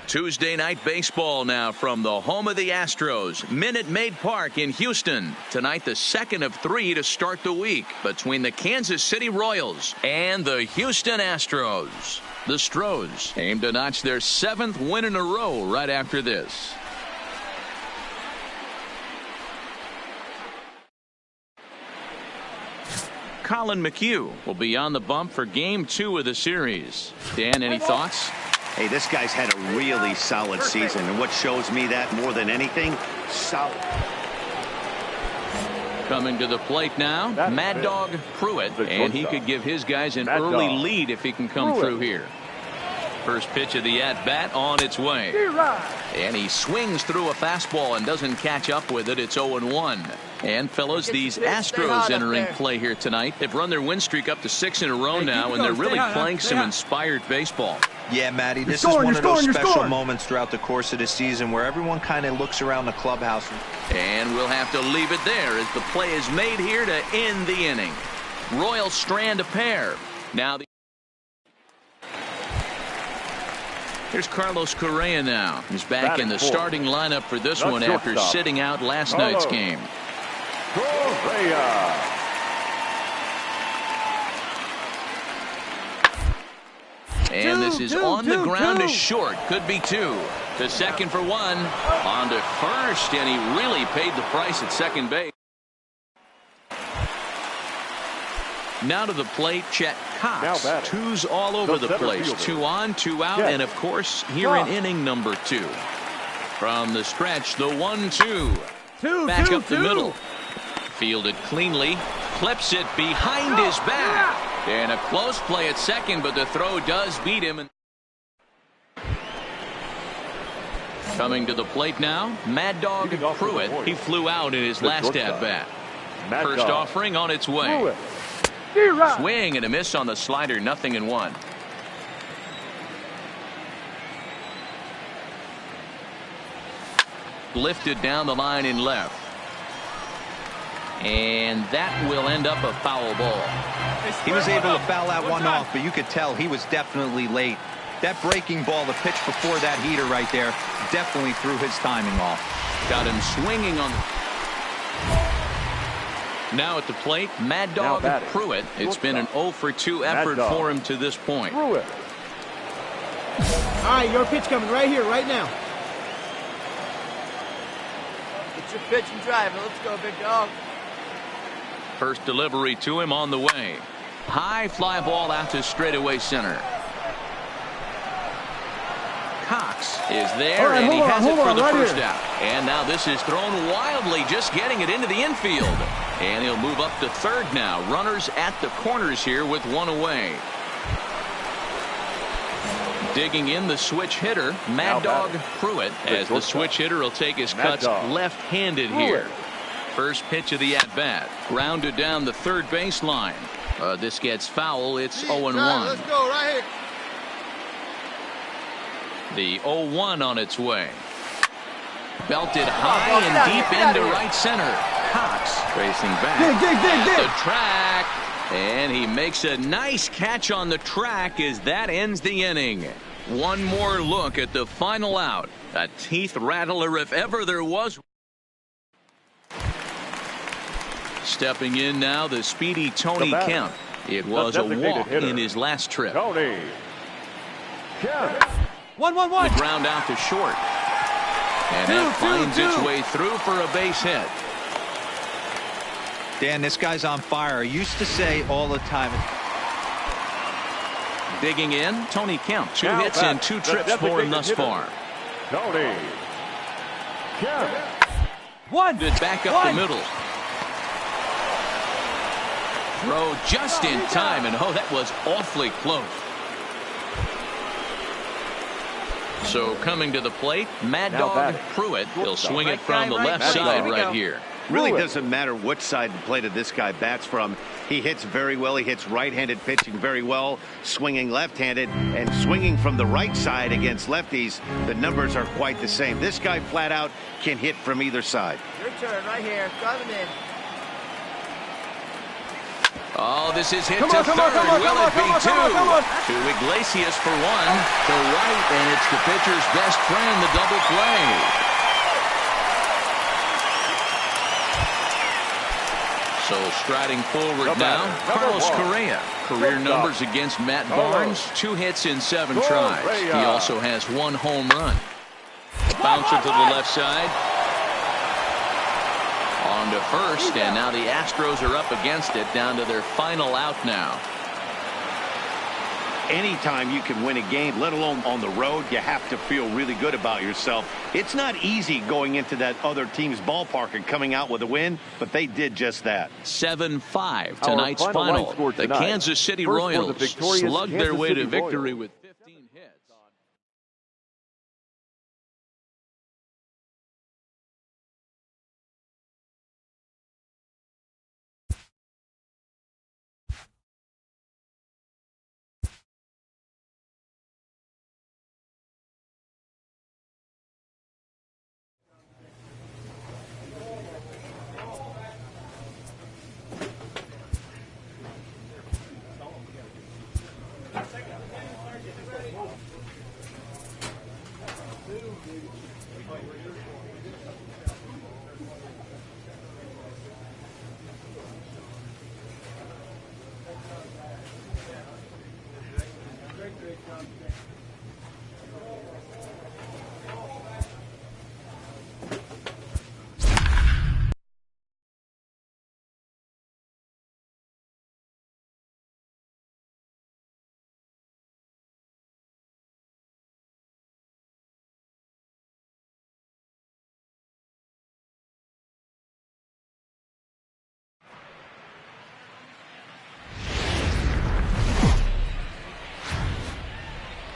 Tuesday night baseball now from the home of the Astros, Minute Maid Park in Houston. Tonight, the second of three to start the week between the Kansas City Royals and the Houston Astros. The Stros aim to notch their 7th win in a row right after this. Colin McHugh will be on the bump for Game 2 of the series. Dan, any thoughts? Hey, this guy's had a really solid season, and what shows me that more than anything, solid. Coming to the plate now, Mad Dog Pruitt, and he could give his guys an early lead if he can come through here. First pitch of the at-bat on its way. And he swings through a fastball and doesn't catch up with it. It's 0-1. And, fellas, these Astros entering play here tonight. They've run their win streak up to 6 in a row now, and they're really playing some inspired baseball. Yeah, Matty, this is one of those special moments throughout the course of the season where everyone kind of looks around the clubhouse. And we'll have to leave it there as the play is made here to end the inning. Royals strand a pair. Now here's Carlos Correa now. He's back in the starting lineup for this one after sitting out last night's game. Correa. And this is on the ground to short. Could be 2. To second for 1. On to first, and he really paid the price at second base. Now to the plate, Chet Cox. 2s all over the place. 2 on, 2 out, and of course, here in inning number 2. From the stretch, the 1-2. Back up the middle. Fielded cleanly. Clips it behind his back. And a close play at second, but the throw does beat him. Coming to the plate now, Mad Dog Pruitt. He flew out in his last at-bat. First offering on its way. Swing and a miss on the slider, 0-1. Lifted down the line in left. And that will end up a foul ball. He was able to foul that one off, but you could tell he was definitely late. That breaking ball, the pitch before that heater right there, definitely threw his timing off. Got him swinging on the... Now at the plate, Mad Dog Pruitt. It's been an 0-for-2 effort for him to this point. All right, your pitch coming right here, right now. Get your pitch and drive it. Let's go, big dog. First delivery to him on the way. High fly ball out to straightaway center. Cox is there, and he has it for the first out. And now this is thrown wildly, just getting it into the infield. And he'll move up to third now. Runners at the corners here with one away. Digging in the switch hitter, Mad Dog Pruitt, as the switch hitter will take his cuts left-handed here. First pitch of the at-bat. Grounded down the third baseline. This gets foul. It's 0-1. Let's go right here. The 0-1 on its way. Belted high and deep into right center. Cox racing back at the track. And he makes a nice catch on the track as that ends the inning. One more look at the final out. A teeth rattler if ever there was. Stepping in now, the speedy Tony Kemp. It was a walk in his last trip. Tony Kemp. 1-1-1. The ground out to short. And that finds its way through for a base hit. Dan, this guy's on fire. I used to say all the time. Digging in, Tony Kemp. 2 hits and 2 trips for him thus far. Tony Kemp. Back up the middle. Throw just in time, and that was awfully close. So coming to the plate, Mad Dog Pruitt. He'll swing it from the left side right here. Really doesn't matter which side of the plate this guy bats from. He hits very well. He hits right-handed pitching very well, swinging left-handed, and swinging from the right side against lefties. The numbers are quite the same. This guy flat out can hit from either side. Your turn right here. Coming in. Oh, this is hit to third. Will it be 2? To Iglesias for 1. To right, and it's the pitcher's best friend, the double play. So striding forward now, Carlos Correa. Career numbers against Matt Barnes, 2 hits in 7 tries. He also has 1 home run. Bouncer to the left side. On to first, and now the Astros are up against it, down to their final out now. Anytime you can win a game, let alone on the road, you have to feel really good about yourself. It's not easy going into that other team's ballpark and coming out with a win, but they did just that. 7-5 tonight's final. The Kansas City Royals slugged their way to victory with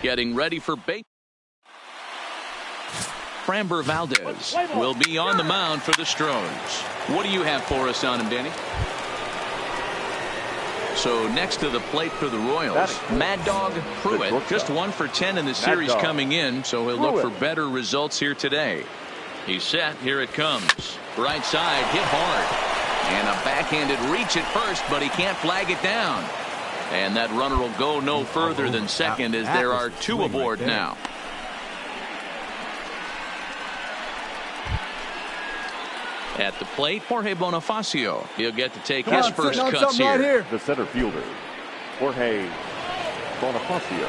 getting ready for bait. Framber Valdez will be on the mound for the Stros. What do you have for us on him, Danny? So next to the plate for the Royals, Mad Dog Pruitt, just 1 for 10 in the series coming in, so he'll look for better results here today. He's set. Here it comes. Right side, hit hard. And a backhanded reach at first, but he can't flag it down. And that runner will go no further than second, as there are 2 aboard now. At the plate, Jorge Bonifacio. He'll get to take his first cuts here. Right here. The center fielder, Jorge Bonifacio.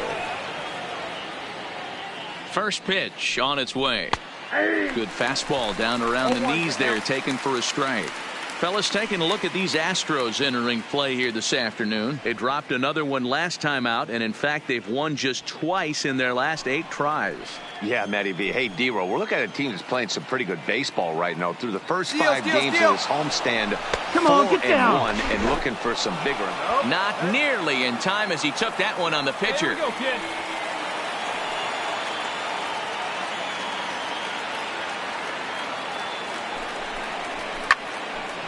First pitch on its way. Good fastball down around the knees there, taken for a strike. Fellas, taking a look at these Astros entering play here this afternoon. They dropped another one last time out, and in fact, they've won just twice in their last 8 tries. Yeah, Matty B. Hey, D-Roll, we're looking at a team that's playing some pretty good baseball right now. Through the first 5 games of this homestand, 4-1, and looking for some bigger. Not nearly in time as he took that one on the pitcher. Go, kid.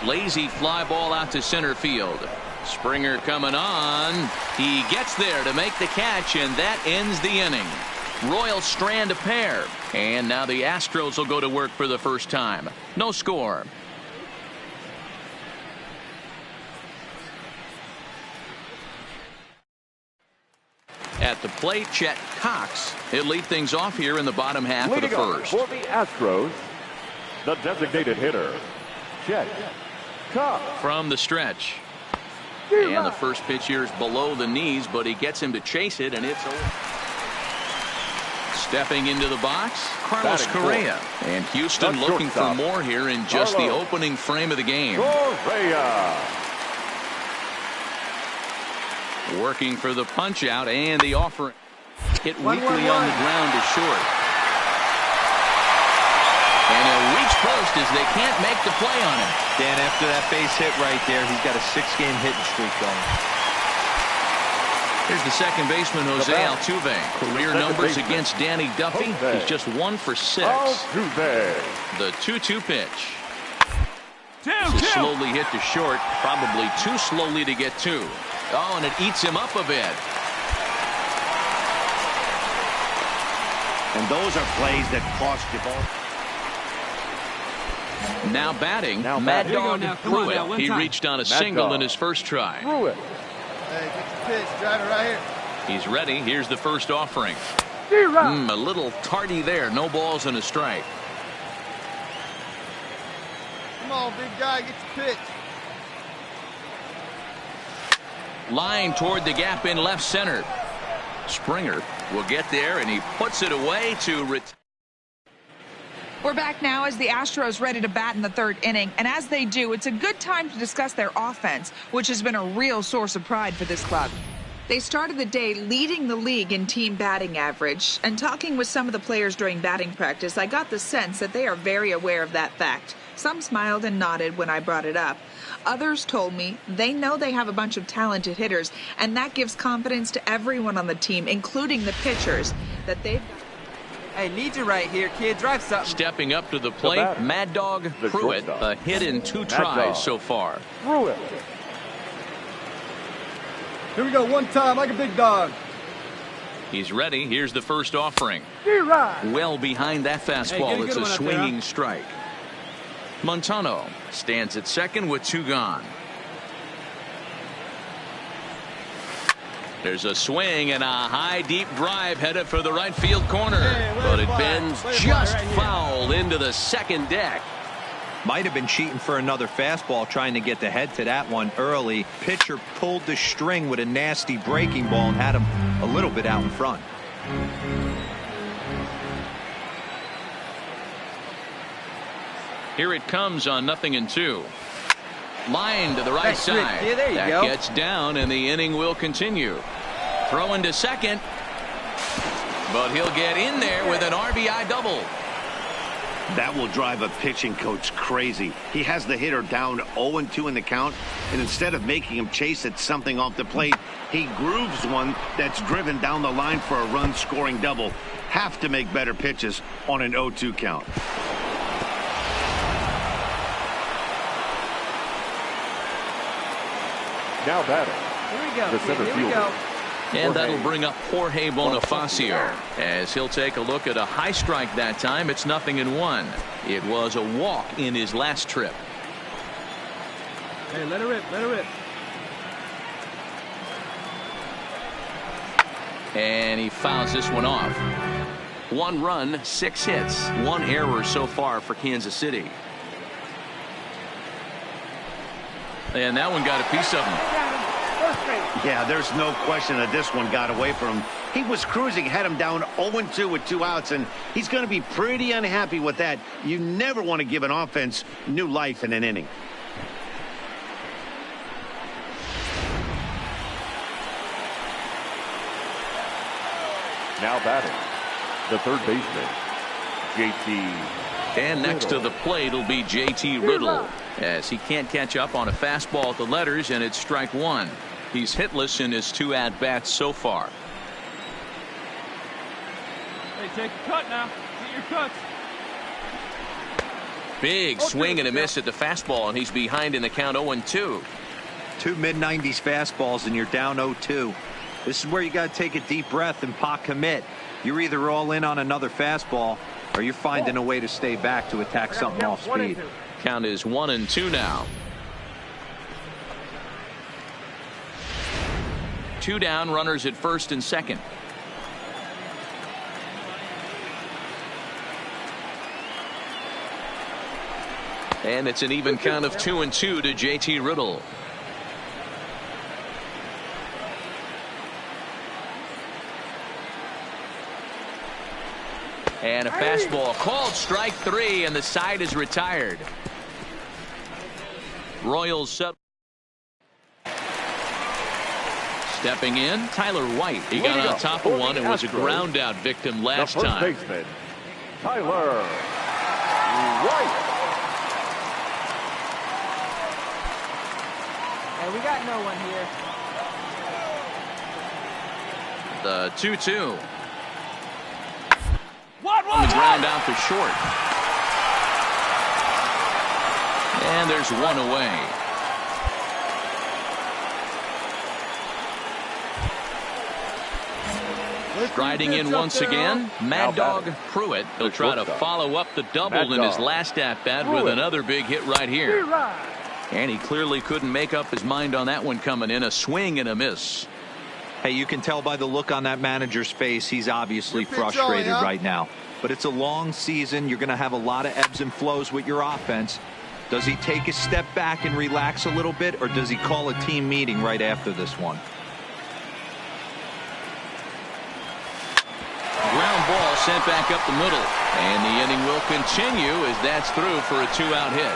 Lazy fly ball out to center field. Springer coming on. He gets there to make the catch, and that ends the inning. Royals strand a pair, and now the Astros will go to work for the first time. No score. At the plate, Chet Cox. He'll lead things off here in the bottom half of the first. For the Astros, the designated hitter, Chet Cox. From the stretch. And the first pitch here is below the knees, but he gets him to chase it, and it's over. Stepping into the box, Carlos Correa. And Houston looking for more here in just the opening frame of the game. Correa. Working for the punch out, and the offer hit weakly on the ground is short. And he'll reach first as they can't make the play on him. Dan, after that base hit right there, he's got a 6-game hitting streak going. Here's the second baseman, Jose Altuve. Career numbers against Danny Duffy. He's just 1 for 6. The 2-2 pitch. This is slowly hit to short, probably too slowly to get to. Oh, and it eats him up a bit. And those are plays that cost you ball. Now batting, Mad Dog Pruitt. He reached on a single in his first try. Hey, get your pitch. Drive it right here. He's ready. Here's the first offering. A little tardy there. No balls and a strike. Come on, big guy. Get your pitch. Line toward the gap in left center. Springer will get there, and he puts it away to retire. We're back now as the Astros ready to bat in the 3rd inning, and as they do, it's a good time to discuss their offense, which has been a real source of pride for this club. They started the day leading the league in team batting average, and talking with some of the players during batting practice, I got the sense that they are very aware of that fact. Some smiled and nodded when I brought it up. Others told me they know they have a bunch of talented hitters, and that gives confidence to everyone on the team, including the pitchers, that they've got. Hey, need you right here, kid. Drive something. Stepping up to the plate, Mad Dog Pruitt. A hit in 2 tries so far. Pruitt. Here we go. One time like a big dog. He's ready. Here's the first offering. Well behind that fastball. It's a swinging strike. Montano stands at second with 2 gone. There's a swing and a high deep drive headed for the right field corner, but it bends just foul into the second deck. Might have been cheating for another fastball, trying to get the head to that one early. Pitcher pulled the string with a nasty breaking ball and had him a little bit out in front. Here it comes on 0-2. Line to the right side. Yeah, there you that go. Gets down, and the inning will continue. Throwing to second, but he'll get in there with an RBI double. That will drive a pitching coach crazy. He has the hitter down 0-2 in the count, and instead of making him chase at something off the plate, he grooves one that's driven down the line for a run-scoring double. Have to make better pitches on an 0-2 count. Now batting. Here we go. The center Here we fielder. go. And that'll bring up Jorge Bonifacio as he'll take a look at a high strike that time. It's 0-1. It was a walk in his last trip. Hey, let it rip. Let it rip. And he fouls this one off. 1 run, 6 hits, 1 error so far for Kansas City. And that one got a piece of him. Yeah, there's no question that this one got away from him. He was cruising, had him down 0-2 with 2 outs, and he's going to be pretty unhappy with that. You never want to give an offense new life in an inning. Now batting, the third baseman, JT. And next to the plate will be JT Riddle, as he can't catch up on a fastball at the letters, and it's strike 1. He's hitless in his 2 at-bats so far. Hey, take a cut now. Get your cuts. Big swing and a miss at the fastball, and he's behind in the count 0-2. 2 mid-90s fastballs and you're down 0-2. This is where you got to take a deep breath and pot commit. You're either all in on another fastball or you're finding a way to stay back to attack something off speed. Count is 1-2 now. 2 down, runners at first and second. And it's an even count of 2-2 to JT Riddle. And a fastball called strike 3, and the side is retired. Royals set. Stepping in, Tyler White. He got on top of one and was a ground out victim last time. The first baseman, Tyler White. Hey, we got no one here. The 2-2. On the ground out to short. And there's one away. Striding in once again, Mad Dog Pruitt. He'll try to follow up the double in his last at-bat with another big hit right here. And he clearly couldn't make up his mind on that one coming in. A swing and a miss. Hey, you can tell by the look on that manager's face, he's obviously frustrated right now. But it's a long season. You're going to have a lot of ebbs and flows with your offense. Does he take a step back and relax a little bit, or does he call a team meeting right after this one? Ground ball sent back up the middle. And the inning will continue as that's through for a 2-out hit.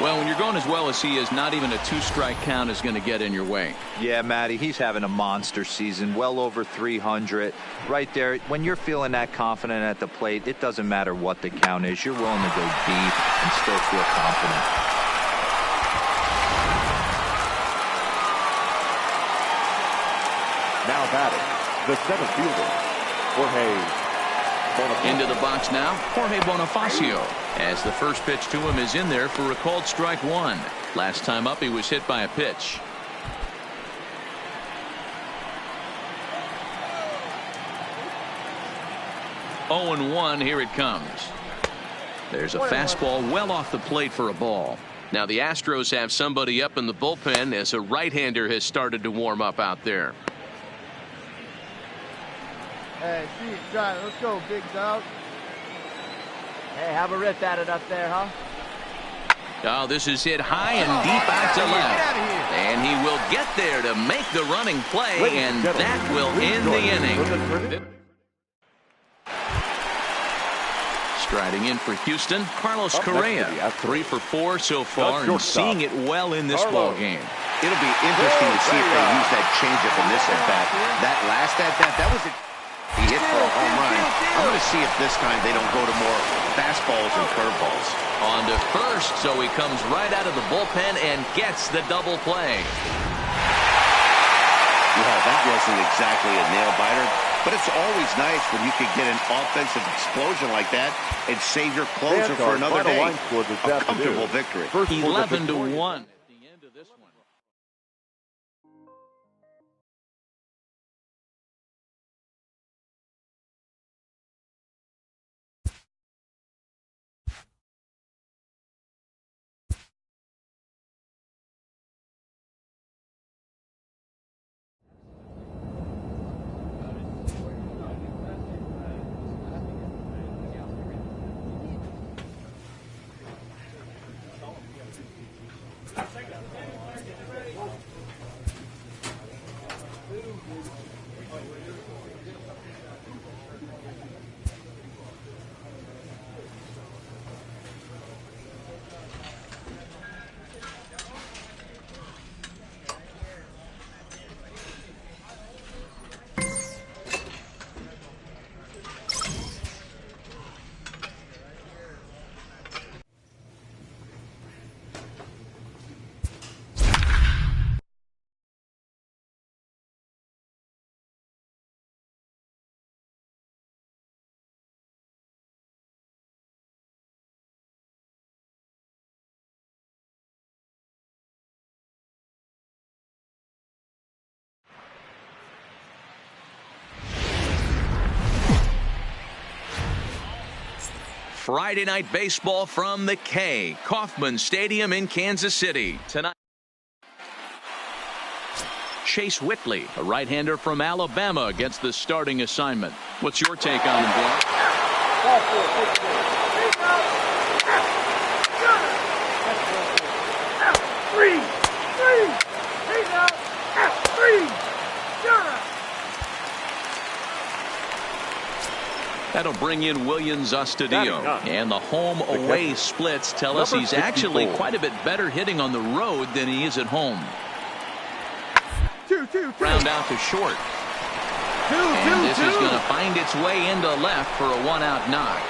Well, when you're going as well as he is, not even a 2-strike count is going to get in your way. Yeah, Matty, he's having a monster season, well over 300. Right there, when you're feeling that confident at the plate, it doesn't matter what the count is. You're willing to go deep and still feel confident. Now batting, the center fielder, Jorge Bonifacio. Into the box now, Jorge Bonifacio, as the first pitch to him is in there for a called strike 1. Last time up, he was hit by a pitch. Oh, 0-1, here it comes. There's a fastball well off the plate for a ball. Now the Astros have somebody up in the bullpen as a right-hander has started to warm up out there. Hey, Steve, try it. Let's go, big dog. Hey, have a rip at it up there, huh? Oh, this is hit high and deep out to left. And he will get there to make the running play, and that will end the inning. Striding in for Houston, Carlos Correa. 3 for 4 so far, and seeing it well in this ball game. It'll be interesting to see if they use that changeup in this at-bat. That last at-bat, that was he hit for a home run. I'm going to see if this time they don't go to more fastballs and curveballs. On to first, so he comes right out of the bullpen and gets the double play. Well, that wasn't exactly a nail-biter, but it's always nice when you can get an offensive explosion like that and save your closer for another day. A comfortable victory. 11-1. Friday night baseball from the K. Kauffman Stadium in Kansas City. Tonight, Chase Whitley, a right-hander from Alabama, gets the starting assignment. What's your take on him, Bill? That'll bring in Williams Astudillo. And the home-away splits tell us he's actually quite a bit better hitting on the road than he is at home. Round out to short. And this is going to find its way into left for a one-out knock.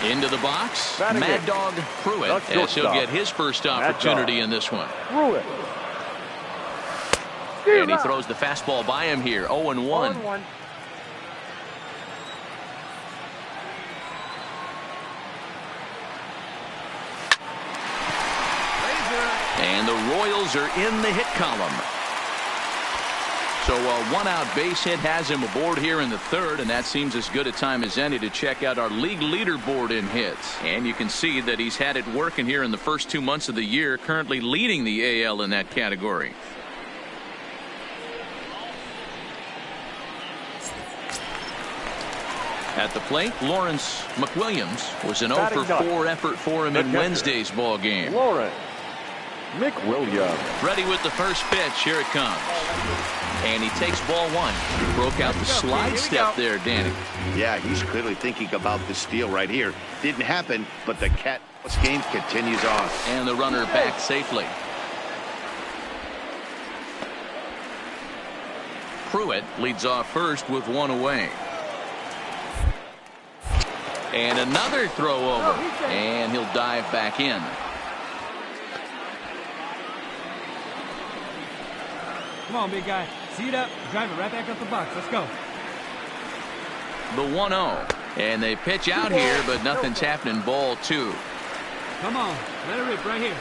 Into the box, Mad Dog Pruitt, as he'll get his first opportunity in this one. And he throws the fastball by him here, 0-1. And the Royals are in the hit column. So a one-out base hit has him aboard here in the third, and that seems as good a time as any to check out our league leaderboard in hits. And you can see that he's had it working here in the first 2 months of the year, currently leading the AL in that category. At the plate, Lawrence McWilliams was an 0-for-4 effort for him in Wednesday's ball game. Lawrence McWilliams. Ready with the first pitch. Here it comes. And he takes ball one. Broke out the slide step there, Danny. Yeah, he's clearly thinking about the steal right here. Didn't happen, but the Cat's game continues on. And the runner back safely. Pruitt leads off first with one away. And another throw over. And he'll dive back in. Come on, big guy. See it up. Drive it right back up the box. Let's go. The 1-0. And they pitch out here, but nothing's happening. Ball two. Come on. Let it rip right here.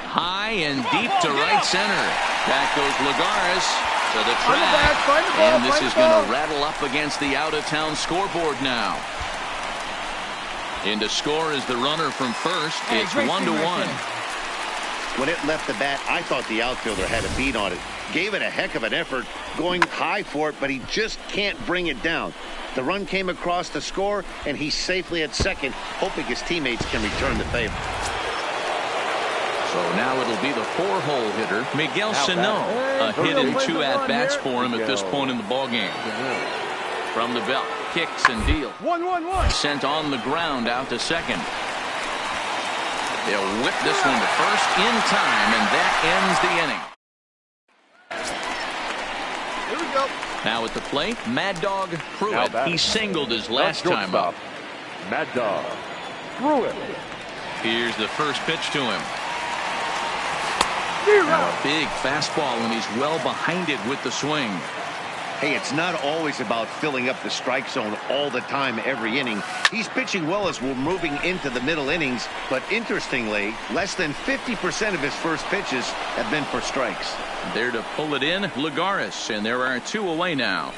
High and deep to right center. Back goes Lagares to the track. And this is going to rattle up against the out-of-town scoreboard now. In to score is the runner from first. It's 1-1. When it left the bat, I thought the outfielder had a beat on it. Gave it a heck of an effort, going high for it, but he just can't bring it down. The run came across to score, and he's safely at second, hoping his teammates can return the favor. So now it'll be the four-hole hitter, Miguel Sano. A hit and two at-bats for him at this point in the ballgame. from the belt, kicks and deals. 1-1-1. Sent on the ground out to second. They'll whip this one to first in time, and that ends the inning. Here we go. Now at the plate, Mad Dog Pruitt. He singled his last time up. Mad Dog Pruitt. Here's the first pitch to him. Now a big fastball, and he's well behind it with the swing. Hey, it's not always about filling up the strike zone all the time every inning. He's pitching well as we're moving into the middle innings, but interestingly, less than 50% of his first pitches have been for strikes. There to pull it in, Lagares, and there are 2 away now.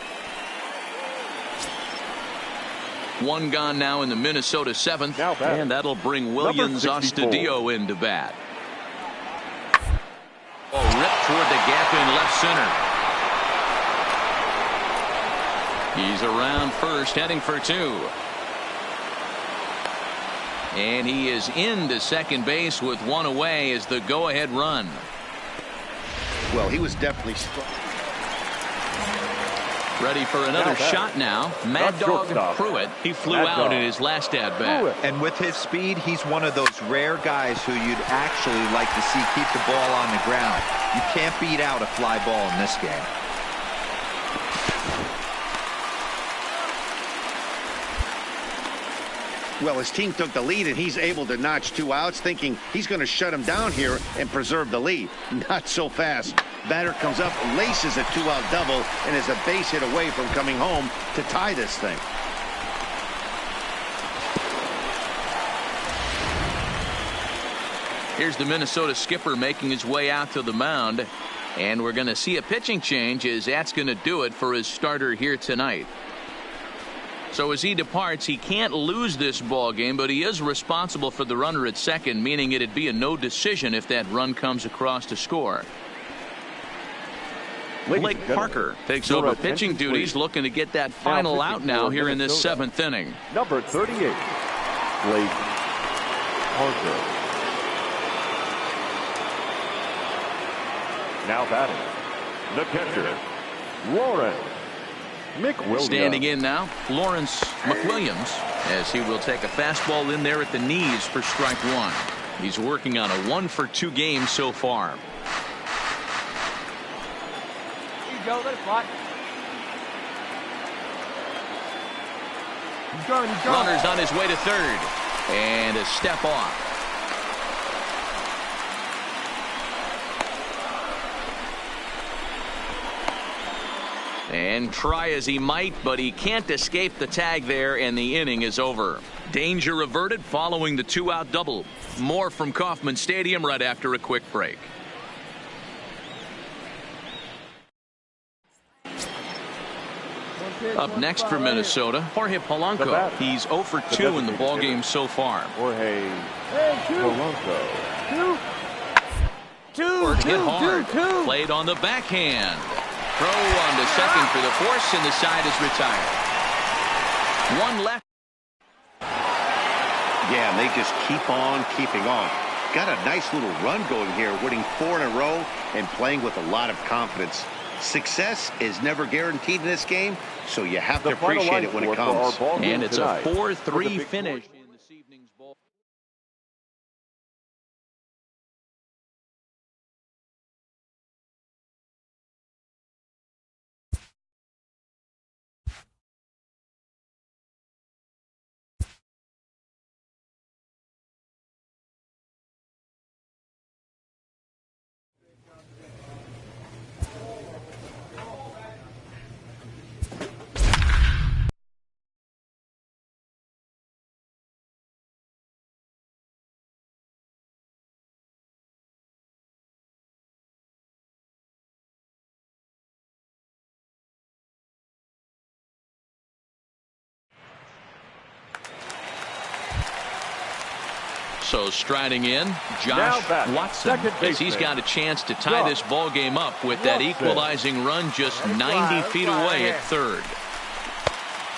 1 gone now in the Minnesota 7th, and that'll bring Williams Astudillo into bat. Oh, ripped toward the gap in left center. He's around first, heading for 2. And he is into second base with 1 away as the go-ahead run. Well, he was definitely ready for another shot now. Mad Dog Pruitt. He flew out in his last at-bat. And with his speed, he's one of those rare guys who you'd actually like to see keep the ball on the ground. You can't beat out a fly ball in this game. Well, his team took the lead, and he's able to notch 2 outs, thinking he's going to shut him down here and preserve the lead. Not so fast. Batter comes up, laces a 2-out double, and is a base hit away from coming home to tie this thing. Here's the Minnesota skipper making his way out to the mound, and we're going to see a pitching change as that's going to do it for his starter here tonight. So as he departs, he can't lose this ball game, but he is responsible for the runner at second, meaning it'd be a no decision if that run comes across to score. Blake Parker takes over pitching duties, looking to get that final out now here in this 7th inning. Number 38, Blake Parker. Now batting, the catcher, Lawrence McWilliams. Standing in now, Lawrence McWilliams, as he will take a fastball in there at the knees for strike 1. He's working on a 1-for-2 game so far. Here you go, let it fly. He's going. Runner's on his way to third, and a step off. And try as he might, but he can't escape the tag there, and the inning is over. Danger averted following the 2-out double. More from Kauffman Stadium right after a quick break. Up next for Minnesota, Jorge Polanco. He's 0 for 2 in the ballgame so far. Jorge Polanco. Hit hard. Played on the backhand. Throw on to second for the force, and the side is retired. 1 left. Yeah, and they just keep on keeping on. Got a nice little run going here, winning 4 in a row and playing with a lot of confidence. Success is never guaranteed in this game, so you have to appreciate it when it comes. And it's a 4-3 finish in this evening's ball. So striding in, Josh Watson, as he's got a chance to tie this ball game up with that equalizing run just 90 feet away at third.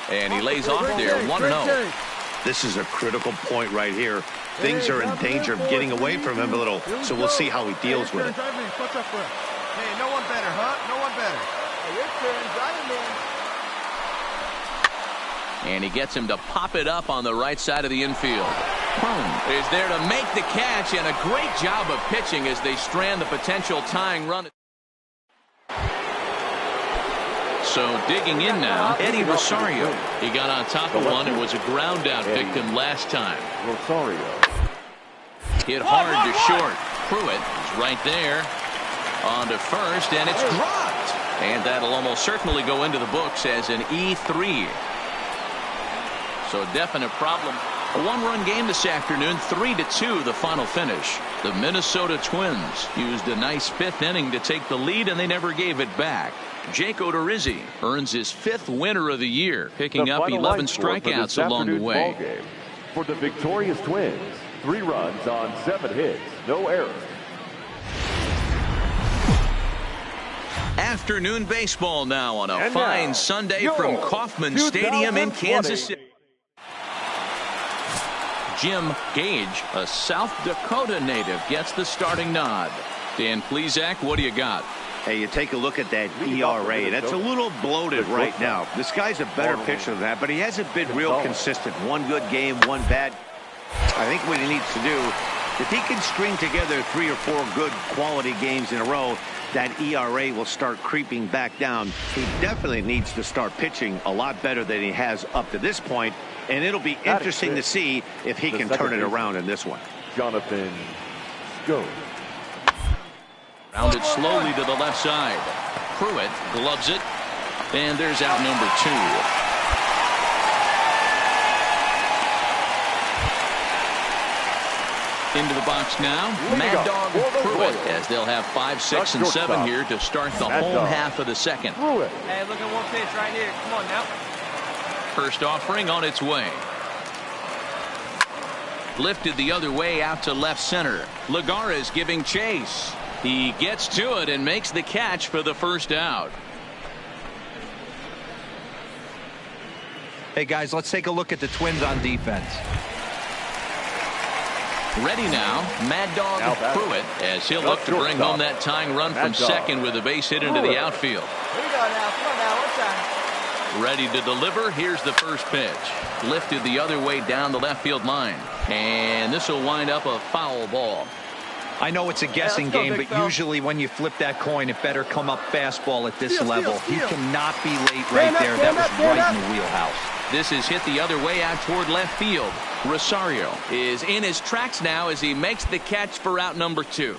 And he lays off there, 1-0. This is a critical point right here. Things are in danger of getting away from him a little, so we'll see how he deals with it. Hey, no one better, huh? No one better. Hey, your turn, drive him in. And he gets him to pop it up on the right side of the infield. Boom is there to make the catch, and a great job of pitching as they strand the potential tying run. So digging in now, Eddie Rosario. He got on top of one and was a ground out victim last time. Rosario. Hit hard to short. Pruitt is right there. On to first, and it's dropped. And that'll almost certainly go into the books as an E3. So definite problem. A one-run game this afternoon, 3-2 the final finish. The Minnesota Twins used a nice fifth inning to take the lead, and they never gave it back. Jake Odorizzi earns his 5th winner of the year, picking up 11 strikeouts along the way. For the victorious Twins, 3 runs on 7 hits, no errors. Afternoon baseball now on a fine Sunday from Kauffman Stadium in Kansas City. Jim Gage, a South Dakota native, gets the starting nod. Dan Plesac, what do you got? Hey, you take a look at that ERA. That's a little bloated right now. This guy's a better pitcher than that, but he hasn't been real consistent. One good game, one bad. I think what he needs to do, if he can string together 3 or 4 good quality games in a row, that ERA will start creeping back down. He definitely needs to start pitching a lot better than he has up to this point, and it'll be interesting to see if he can turn it around in this one. Jonathan Schoen. Rounded slowly to the left side. Pruitt gloves it, and there's out number 2. Into the box now, Mad Dog Pruitt, as they'll have 5, 6, and 7 here to start the home half of the second. Hey, look at one pitch right here. Come on now. First offering on its way. Lifted the other way out to left center. Lagares giving chase. He gets to it and makes the catch for the first out. Hey guys, let's take a look at the Twins on defense. Ready now, Mad Dog Pruitt, as he'll look to bring home that tying run from second with a base hit into the outfield. Here we go now. Come on now. One time. Ready to deliver. Here's the first pitch. Lifted the other way down the left field line. And this will wind up a foul ball. I know it's a guessing game, but usually when you flip that coin, it better come up fastball at this level. He cannot be late right there. That was right in the wheelhouse. This is hit the other way out toward left field. Rosario is in his tracks now as he makes the catch for out number 2.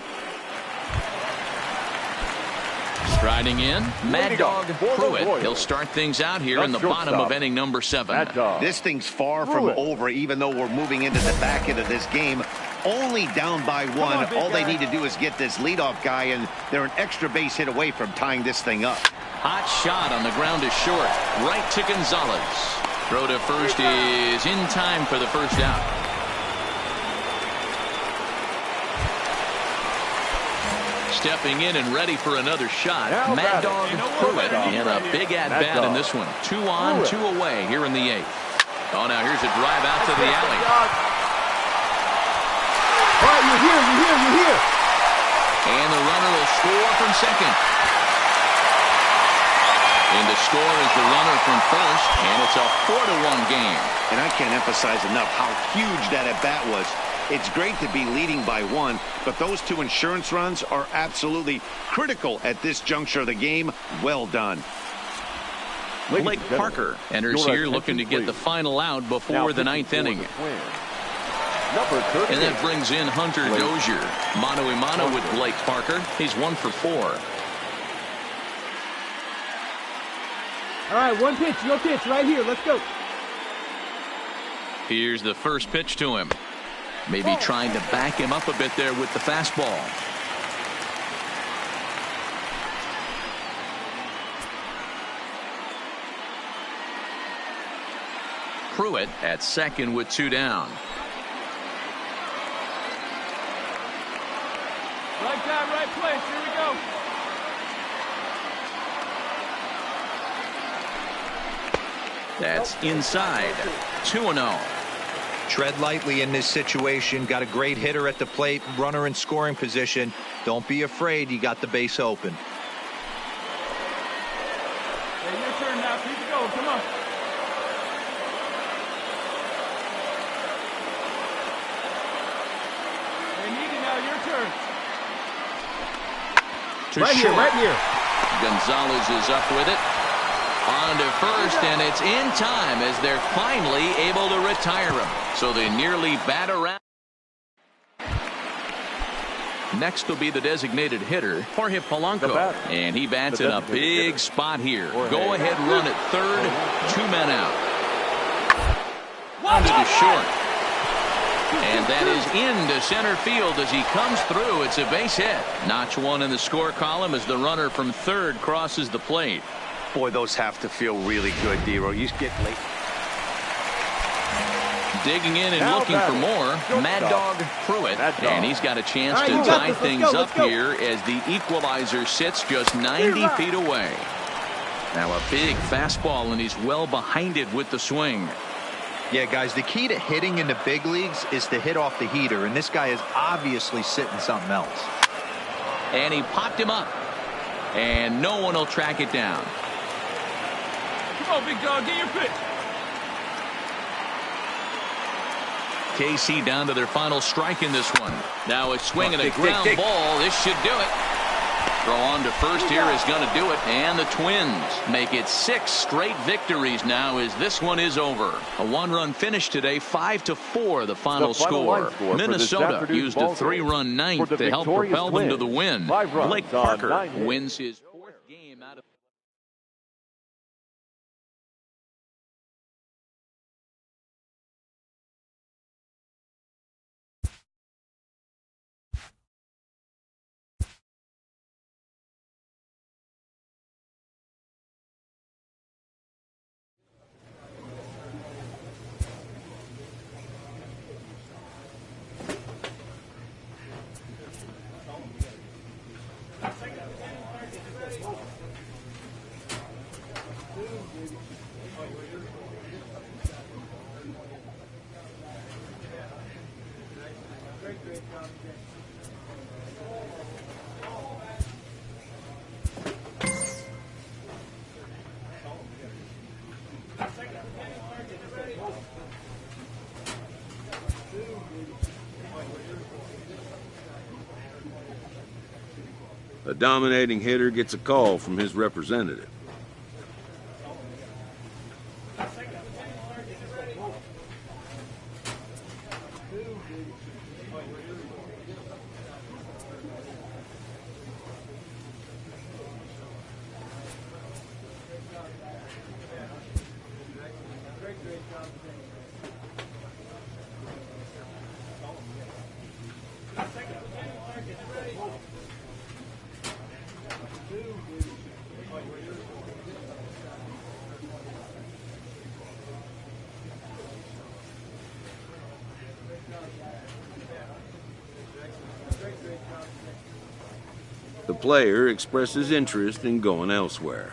Striding in, Mad Dog Pruitt. He'll start things out here in the bottom of inning number 7. This thing's far from over, even though we're moving into the back end of this game. Only down by 1. All they need to do is get this leadoff guy, and they're an extra base hit away from tying this thing up. Hot shot on the ground is short. Right to Gonzalez. Throw to first is in time for the first out. Stepping in and ready for another shot. Mad Dog Pruitt in a big at-bat in this one. 2 on, 2 away here in the 8th. Oh, now here's a drive out to the alley. All right, you're here. And the runner will score from second. In to score is the runner from first, and it's a 4-1 game. And I can't emphasize enough how huge that at-bat was. It's great to be leading by 1, but those 2 insurance runs are absolutely critical at this juncture of the game. Well done. Blake Parker enters here looking to get the final out before the 9th inning. And that brings in Hunter Dozier. Mano-a-mano with Blake Parker. He's 1 for 4. All right, one pitch, your pitch right here. Let's go. Here's the first pitch to him. Maybe trying to back him up a bit there with the fastball. Pruitt at second with 2 down. Right time, right place. Here we go. That's inside. 2-0. Tread lightly in this situation. Got a great hitter at the plate, runner in scoring position. Don't be afraid. You got the base open. Hey, your turn now. Keep it going. Come on. your turn. Right here, right here. Gonzalez is up with it. On to first, and it's in time as they're finally able to retire him. So they nearly bat around. Next will be the designated hitter, Jorge Polanco, and he bats in a big spot here. Go ahead run at third, 2 men out. Onto the short. And that is into center field as he comes through. It's a base hit. Notch one in the score column as the runner from third crosses the plate. Boy, those have to feel really good, D-Roll. You get late. Digging in and looking for more, Mad Dog Pruitt, and he's got a chance to tie things up here as the equalizer sits just 90 feet away. Now a big fastball, and he's well behind it with the swing. Yeah, guys, the key to hitting in the big leagues is to hit off the heater, and this guy is obviously sitting something else. And he popped him up, and no one will track it down. Come on, big dog, get your pitch. KC down to their final strike in this one. Now a swing and a ground ball. This should do it. Throw on to first here is going to do it. And the Twins make it 6 straight victories now as this one is over. A 1-run finish today, 5-4 the final score. Minnesota used a 3-run ninth to help propel them to the win. Blake Parker wins his 4th game out of A dominating hitter gets a call from his representative. The player expresses interest in going elsewhere.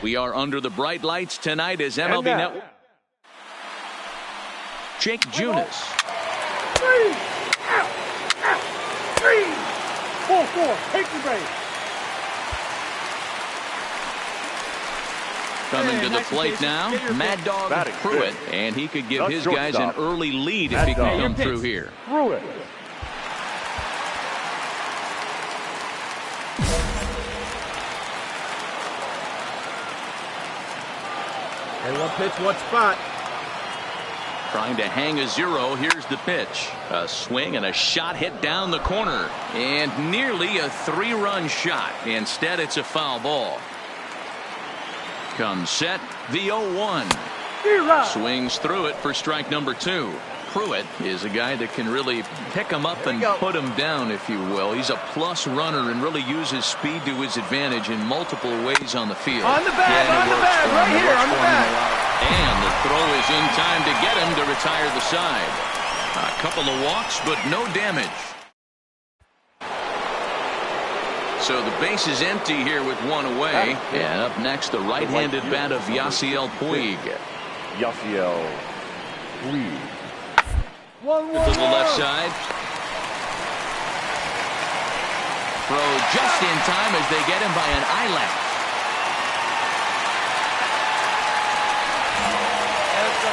We are under the bright lights tonight as MLB Network. Jake Junis. 4-4. Take the base. Coming to the plate now, Mad Dog Pruitt, and he could give his guys an early lead if he can come through here. Pruitt. And one pitch, one spot. Trying to hang a zero. Here's the pitch. A swing and a shot hit down the corner. And nearly a 3-run shot. Instead, it's a foul ball. Comes set. The 0-1. Swings through it for strike number 2. Pruitt is a guy that can really pick him up and put him down, if you will. He's a plus runner and really uses speed to his advantage in multiple ways on the field. On the bag, right here, on the bag. And the throw is in time to get him to retire the side. A couple of walks, but no damage. So the base is empty here with one away. And up next, the right-handed bat of Yasiel Puig. Yasiel Puig. To the left side. Throw just in time as they get him by an eyelash.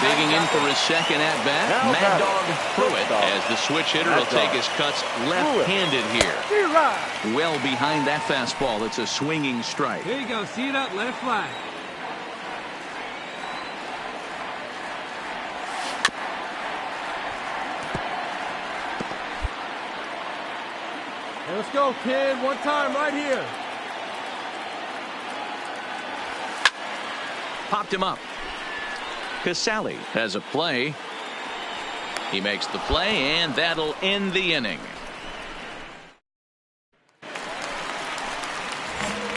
Digging in for his second at-bat, Mad Dog Pruitt, as the switch hitter will take his cuts left-handed here. Well behind that fastball. It's a swinging strike. Here you go. See it up. Let it fly. Hey, let's go, kid. One time right here. Popped him up. Casali has a play. He makes the play, and that'll end the inning.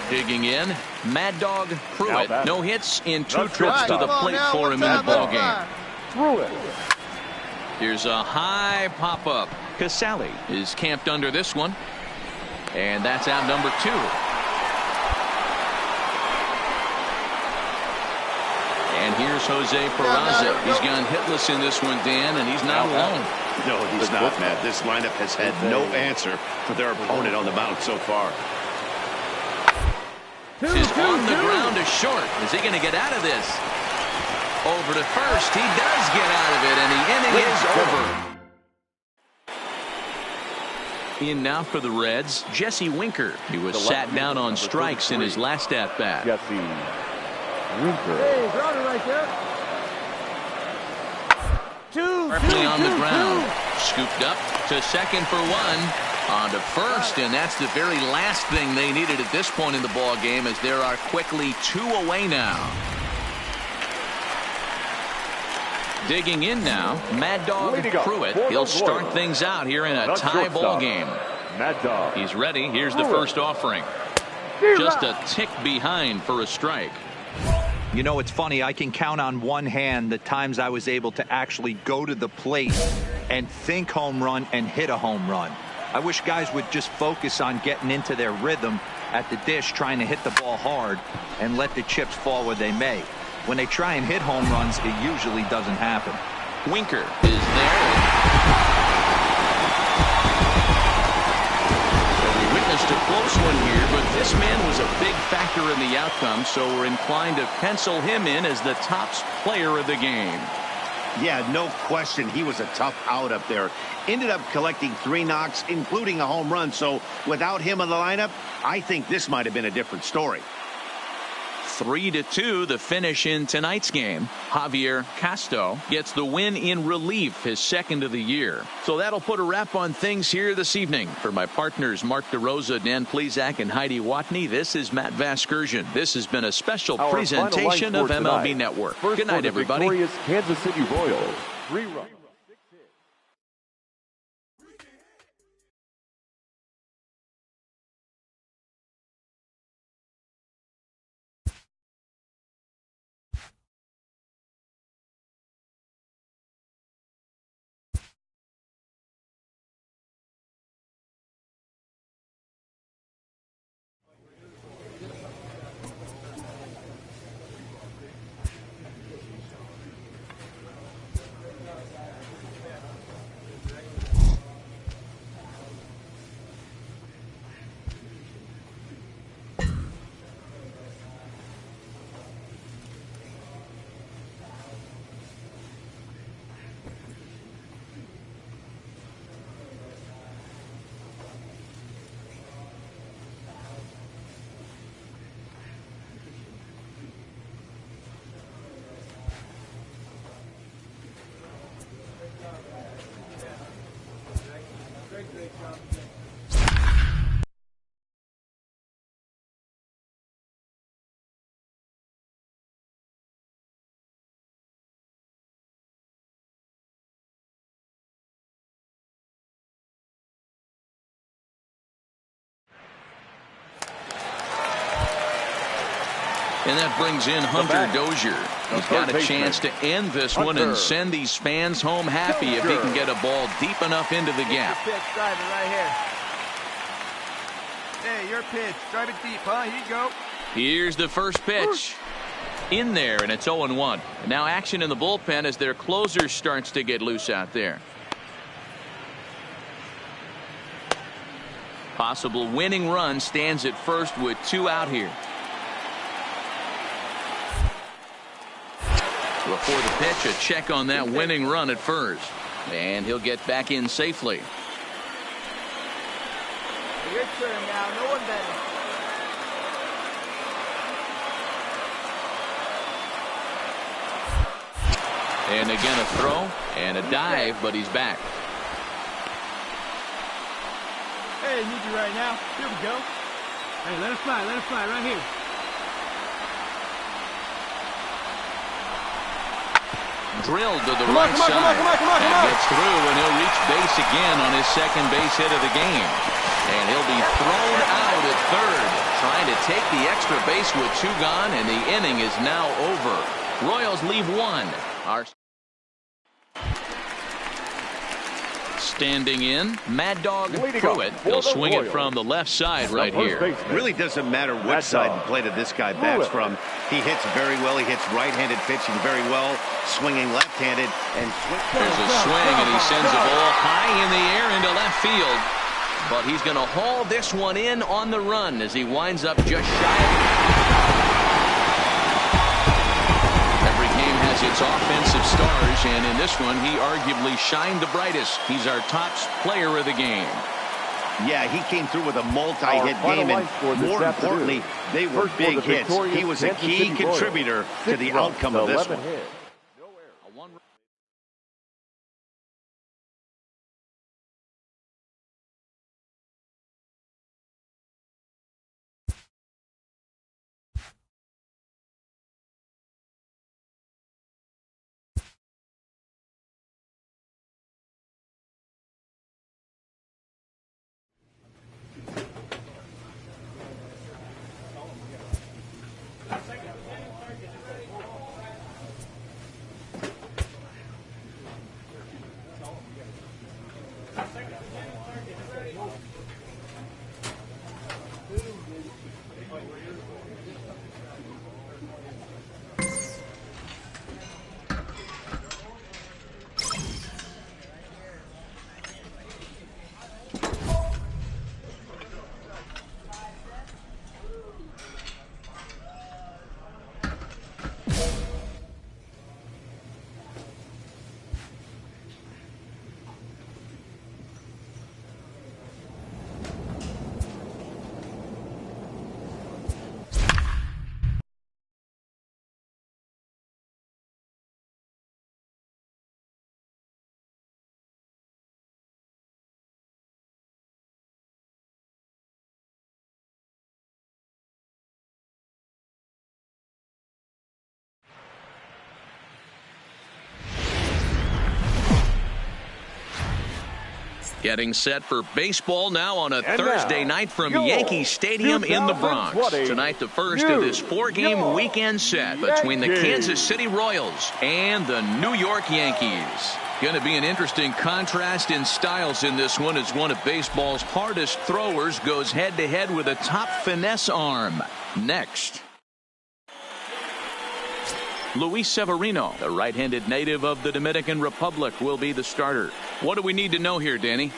Digging in, Mad Dog Pruitt. No hits in 2 trips to the plate for him in the ballgame. Pruitt. Here's a high pop-up. Casali is camped under this one. And that's out number 2. And here's Jose Peraza. He's gone hitless in this one, Dan, and he's not alone. No, he's not, Matt. This lineup has had no answer for their opponent on the mound so far. Is on the ground to short. Is he going to get out of this? Over to first. He does get out of it, and the inning is over. In now for the Reds, Jesse Winker. He was sat down on strikes in his last at-bat. Jesse Winker. Hey, grounded right there. Firmly on the ground. Scooped up to second for 1. On to first, and that's the very last thing they needed at this point in the ball game, as there are quickly 2 away now. Digging in now, Mad Dog Pruitt. He'll start things out here in a tie ball game. Mad Dog. He's ready. Here's the first offering. Just a tick behind for a strike. You know, it's funny. I can count on one hand the times I was able to actually go to the plate and think home run and hit a home run. I wish guys would just focus on getting into their rhythm at the dish, trying to hit the ball hard and let the chips fall where they may. When they try and hit home runs, it usually doesn't happen. Winker is there. We witnessed a close one here, but this man was a big factor in the outcome, so we're inclined to pencil him in as the top player of the game. Yeah, no question. He was a tough out up there. Ended up collecting 3 knocks, including a home run. So without him in the lineup, I think this might have been a different story. 3-2 the finish in tonight's game. Javier Castro gets the win in relief, his second of the year. So that'll put a wrap on things here this evening. For my partners Mark DeRosa, Dan Plesac, and Heidi Watney, this is Matt Vasgersian. This has been a special presentation of MLB Network. Good night, everybody. Victorious Kansas City Royals. 3 runs. And that brings in Hunter Dozier. He's got a chance to end this one and send these fans home happy if he can get a ball deep enough into the gap. Pitch, drive it right here. Hey, your pitch. Drive it deep, huh? Here you go. Here's the first pitch. In there, and it's 0-1. Now action in the bullpen as their closer starts to get loose out there. Possible winning run stands at first with 2 out here. Before the pitch, a check on that winning run at first. And he'll get back in safely. Your turn now. No one better. And again a throw and a dive, but he's back. Hey, need you right now. Here we go. Hey, let it fly right here. Drilled to the right side. And gets through, and he'll reach base again on his second base hit of the game. And he'll be thrown out at third, trying to take the extra base with 2 gone, and the inning is now over. Royals leave 1. Standing in, Mad Dog Pruitt. He'll swing it from the left side right here. Really doesn't matter what side the plate of this guy bats from. He hits very well. He hits right-handed pitching very well, swinging left-handed. And there's a swing, and he sends a ball high in the air into left field. But he's going to haul this one in on the run as he winds up just shy of its offensive stars, and in this one he arguably shined the brightest. He's our top player of the game. Yeah, he came through with a multi-hit game, and more importantly, they were big hits. He was a key contributor to the outcome of this one. Getting set for baseball now on a Thursday night from Yankee Stadium in the Bronx. Tonight, the first of this 4-game weekend set between the Kansas City Royals and the New York Yankees. Going to be an interesting contrast in styles in this one as one of baseball's hardest throwers goes head-to-head with a top finesse arm. Next, Luis Severino, the right-handed native of the Dominican Republic, will be the starter. What do we need to know here, Danny?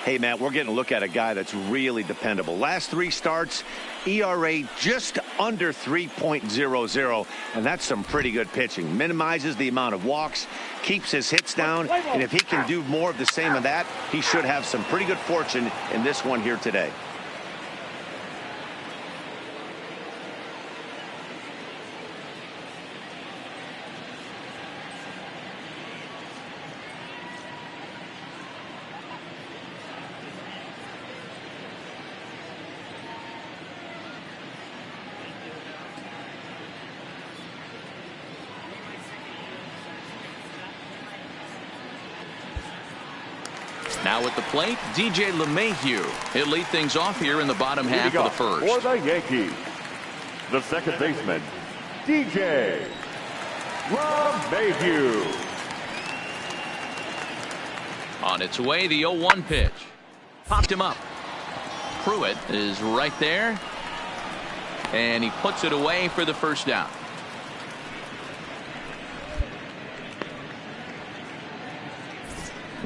Hey, Matt, we're getting a look at a guy that's really dependable. Last 3 starts, ERA just under 3.00, and that's some pretty good pitching. Minimizes the amount of walks, keeps his hits down, and if he can do more of the same of that, he should have some pretty good fortune in this one here today. Now at the plate, DJ LeMahieu. He'll lead things off here in the bottom half of the first. For the Yankees, the second baseman, DJ LeMahieu. On its way, the 0-1 pitch. Popped him up. Pruitt is right there. And he puts it away for the first down.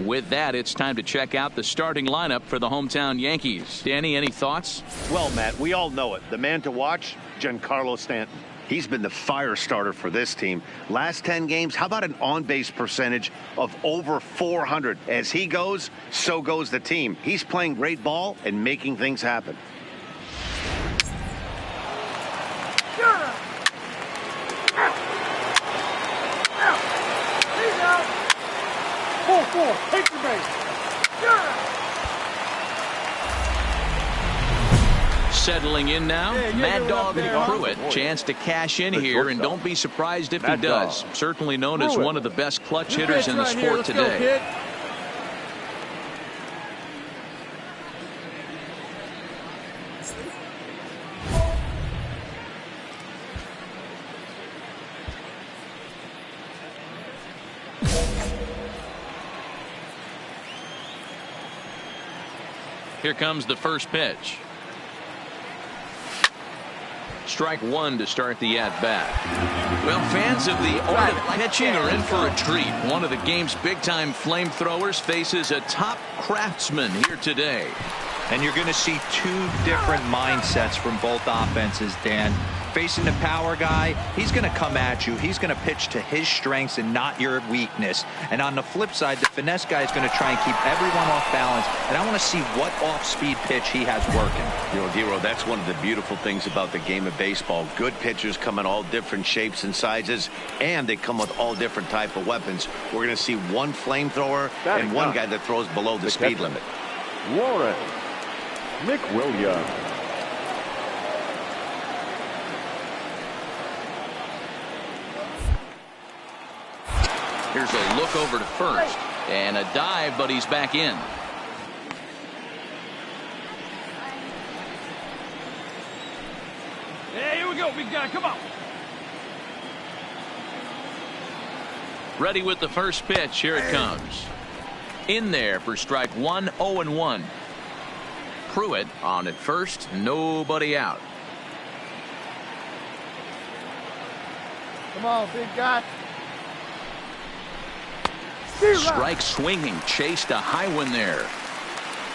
With that, it's time to check out the starting lineup for the hometown Yankees. Danny, any thoughts? Well, Matt, we all know it. The man to watch, Giancarlo Stanton. He's been the fire starter for this team. Last 10 games, how about an on-base percentage of over 400? As he goes, so goes the team. He's playing great ball and making things happen. Take the base. Settling in now, Mad Dog Pruitt. Chance to cash in here, and don't be surprised if he does. Certainly known as one of the best clutch hitters in the sport today. Here comes the first pitch. Strike one to start the at-bat. Well, fans of the art of pitching are in for a treat. One of the game's big-time flamethrowers faces a top craftsman here today. And you're going to see two different mindsets from both offenses, Dan. Facing the power guy, he's going to come at you. He's going to pitch to his strengths and not your weakness. And on the flip side, the finesse guy is going to try and keep everyone off balance. And I want to see what off-speed pitch he has working. You know, Dero, that's one of the beautiful things about the game of baseball. Good pitchers come in all different shapes and sizes, and they come with all different type of weapons. We're going to see one flamethrower and one guy that throws below the speed limit. Warren McWilliams. Here's a look over to first. And a dive, but he's back in. Hey, here we go, big guy. Come on. Ready with the first pitch. Here it comes. In there for strike one, 0-1. Pruitt on at first. Nobody out. Come on, big guy. Strike swinging, chased a high one there.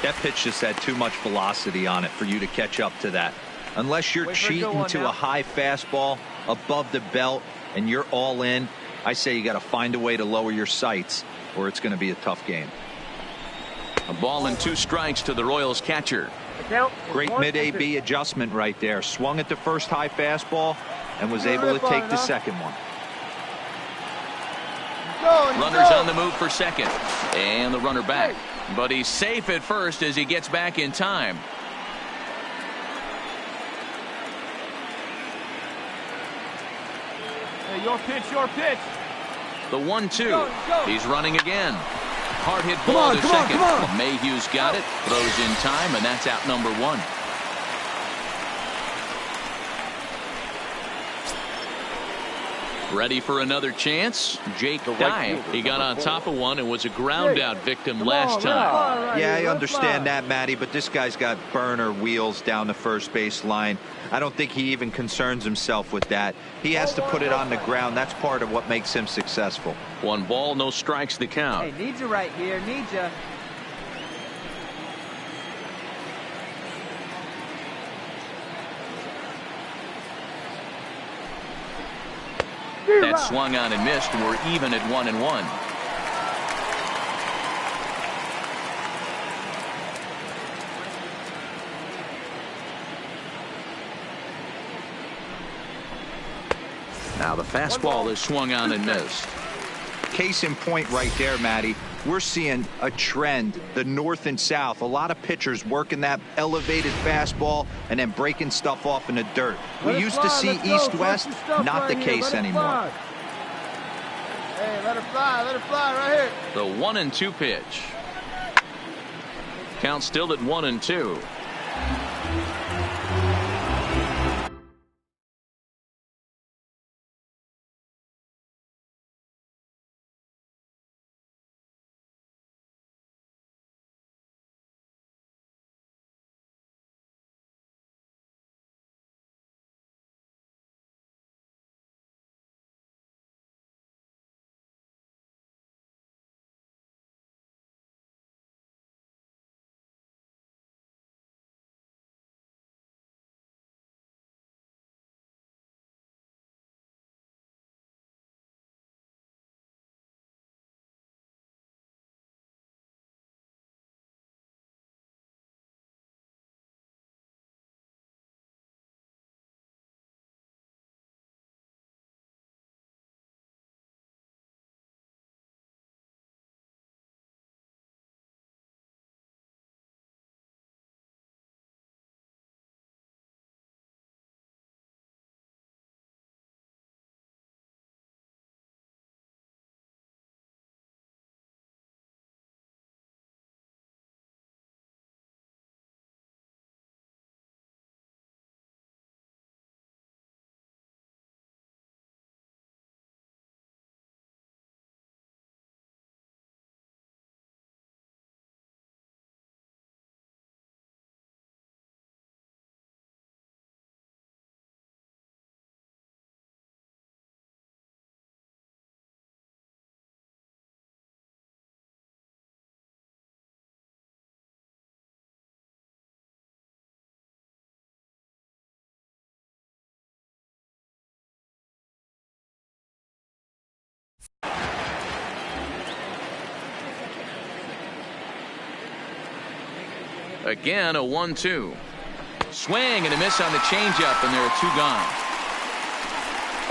That pitch just had too much velocity on it for you to catch up to that. Unless you're cheating to a high fastball above the belt and you're all in, I say you got to find a way to lower your sights or it's going to be a tough game. A ball and 2 strikes to the Royals catcher. Great mid-AB adjustment right there. Swung at the first high fastball and was able to take the second one. Runners on the move for second. And the runner back. But he's safe at first as he gets back in time. Hey, your pitch, your pitch. The 1-2. He's running again. Hard hit ball to second. Mayhew's got it. Throws in time, and that's out number 1. Ready for another chance. Jake Dye. He got on top of one and was a ground out victim last time. Yeah, I understand that, Matty, but this guy's got burner wheels down the first base line. I don't think he even concerns himself with that. He has to put it on the ground. That's part of what makes him successful. 1 ball, no strikes the count. Hey, need you right here. Need you. That swung on and missed. We're even at 1-1. Now the fastball is swung on and missed. Case in point right there, Matty. We're seeing a trend, the north and south. A lot of pitchers working that elevated fastball and then breaking stuff off in the dirt. We used to see east-west, not the case anymore. Hey, let it fly right here. The 1-2 pitch. Count still at 1-2. Again, a 1-2. Swing and a miss on the changeup, and there are 2 gone.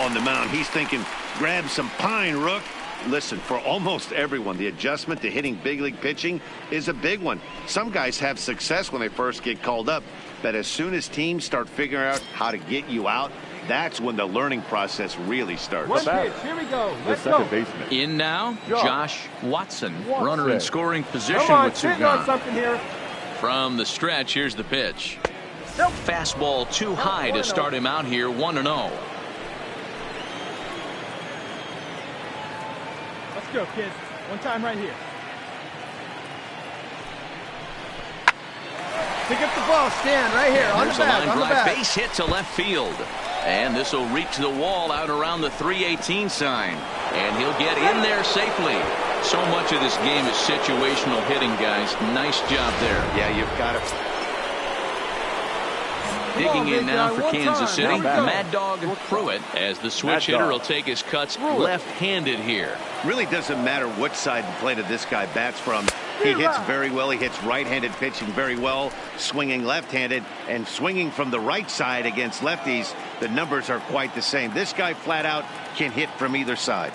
On the mound, he's thinking, grab some pine, Rook. Listen, for almost everyone, the adjustment to hitting big league pitching is a big one. Some guys have success when they first get called up, but as soon as teams start figuring out how to get you out, that's when the learning process really starts. One pitch, here we go. Let's go. Baseman. In now, Josh Watson. Runner in scoring position Come on, with 2 sitting on gone. something here. From the stretch, here's the pitch. Fastball too high to start him out here, 1-0. Let's go, kids. One time right here. Pick up the ball, stand right here on the There's a back, line on the drive back. base hit to left field. And this will reach the wall out around the 318 sign. And he'll get in there safely. So much of this game is situational hitting, guys. Nice job there. Yeah, you've got it. Digging in now for Kansas City, Now Mad Dog Pruitt, as the switch hitter will take his cuts left-handed here. Really doesn't matter which side of the plate this guy bats from. He hits very well. He hits right-handed pitching very well, swinging left-handed, and swinging from the right side against lefties. The numbers are quite the same. This guy flat out can hit from either side.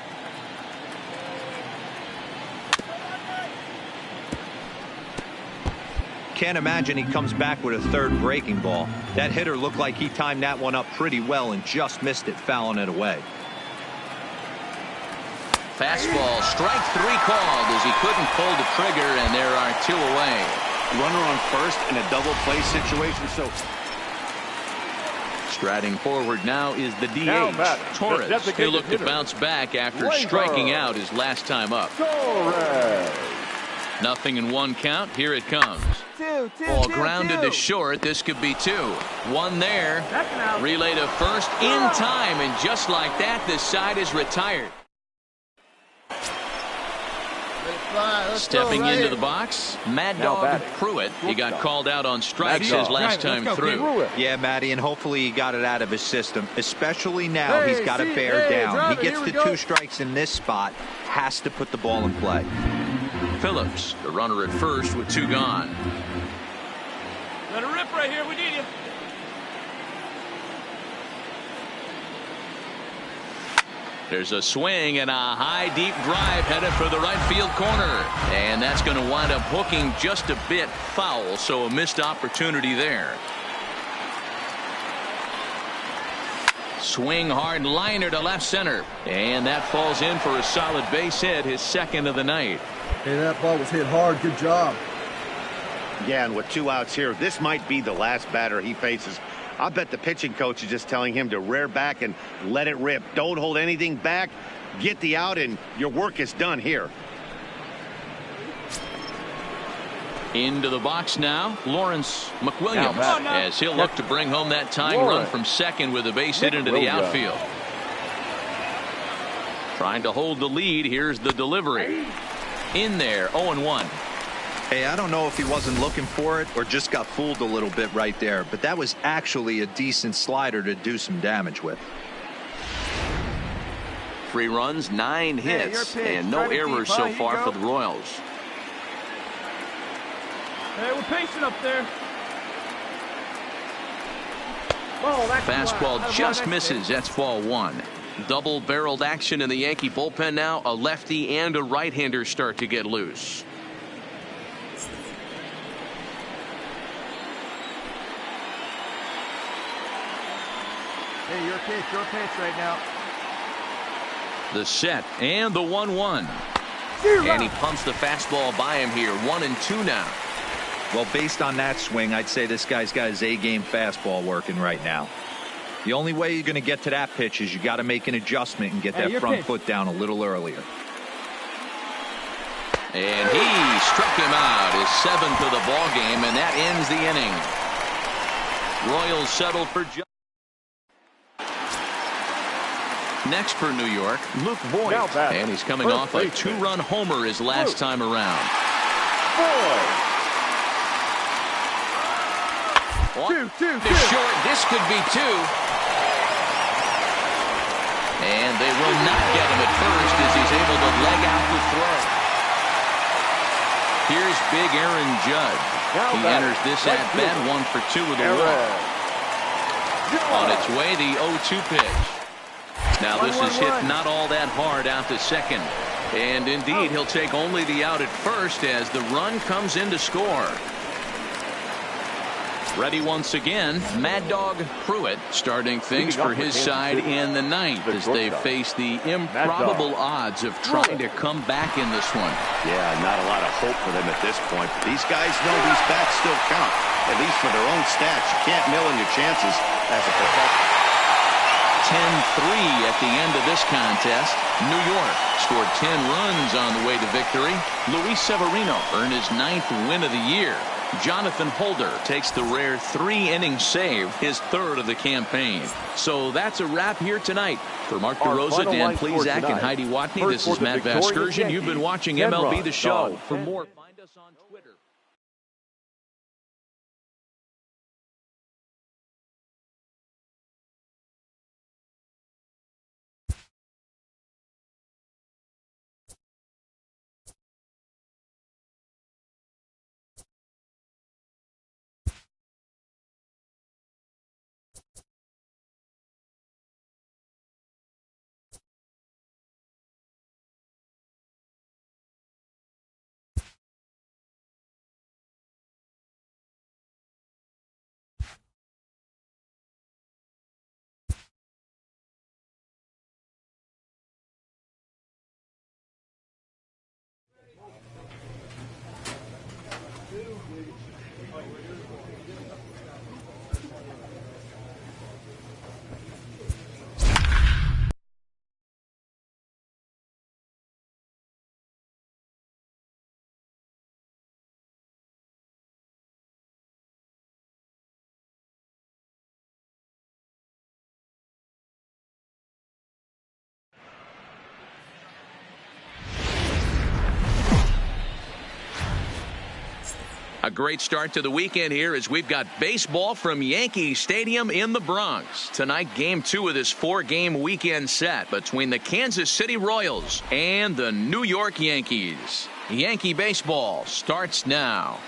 Can't imagine he comes back with a 3rd breaking ball. That hitter looked like he timed that one up pretty well and just missed it, fouling it away. Fastball, strike 3 called as he couldn't pull the trigger, and there are 2 away. Runner on first in a double play situation. So striding forward now is the Now DH, batter, the Torres. designated He'll look to hitter. bounce back after Labor. striking out his last time up. Torres. 0-1 count. Here it comes. Two, Ball grounded to short. This could be 2. 1 there. Relay to first in time, and just like that, this side is retired. Stepping into the box, Mad Now Dog batting. Pruitt. He got called out on strikes Mad his Dog. last time through. Yeah, Matty, and hopefully he got it out of his system. Especially now, he's got to bear down. He gets the 2 strikes in this spot, has to put the ball in play. Phillips, the runner at first with 2 gone. Let it rip right here. We need you. There's a swing and a high deep drive headed for the right field corner, and that's going to wind up hooking just a bit foul, so a missed opportunity there. Swing hard liner to left center, and that falls in for a solid base hit, his 2nd of the night. Hey, that ball was hit hard. Good job. Yeah, and with 2 outs here, this might be the last batter he faces. I bet the pitching coach is just telling him to rear back and let it rip. Don't hold anything back. Get the out, and your work is done here. Into the box now, Lawrence McWilliams, as he'll look to bring home that tying run from second with a base hit into the outfield. Trying to hold the lead. Here's the delivery. In there, 0-1. Hey, I don't know if he wasn't looking for it or just got fooled a little bit right there, but that was actually a decent slider to do some damage with. 3 runs, 9 hits, and no errors so far for the Royals. Hey, we're pacing up there. Fastball just misses. That's ball 1. Double-barreled action in the Yankee bullpen now. A lefty and a right-hander start to get loose. Hey, your pitch right now. The set and the 1-1. And he pumps the fastball by him here. 1-2 now. Well, based on that swing, I'd say this guy's got his A-game fastball working right now. The only way you're going to get to that pitch is you got to make an adjustment and get that front foot down a little earlier. And he struck him out, his 7th of the ball game, and that ends the inning. Royals settle for next for New York, Luke Voigt, and he's coming off a 2-run homer his last time around. Two. Short. This could be 2. And they will not get him at first as he's able to leg out the throw. Here's big Aaron Judge. He enters this at-bat 1 for 2 with a walk. On its way, the 0-2 pitch. Now this is hit not all that hard out to second. And indeed, he'll take only the out at first as the run comes in to score. Ready once again, Mad Dog Pruitt starting things for his side in the 9th as they face the improbable odds of trying to come back in this one. Yeah, not a lot of hope for them at this point. These guys know these bats still count, at least for their own stats. You can't mill in your chances as a professional. 10-3 at the end of this contest. New York scored 10 runs on the way to victory. Luis Severino earned his 9th win of the year. Jonathan Holder takes the rare 3-inning save, his 3rd of the campaign. So that's a wrap here tonight. For Mark DeRosa, Dan Plesac, and Heidi Watney, this is Matt Vasgersian. You've been watching MLB The Show. For more, find us on Twitter. A great start to the weekend here as we've got baseball from Yankee Stadium in the Bronx. Tonight, Game 2 of this 4-game weekend set between the Kansas City Royals and the New York Yankees. Yankee baseball starts now.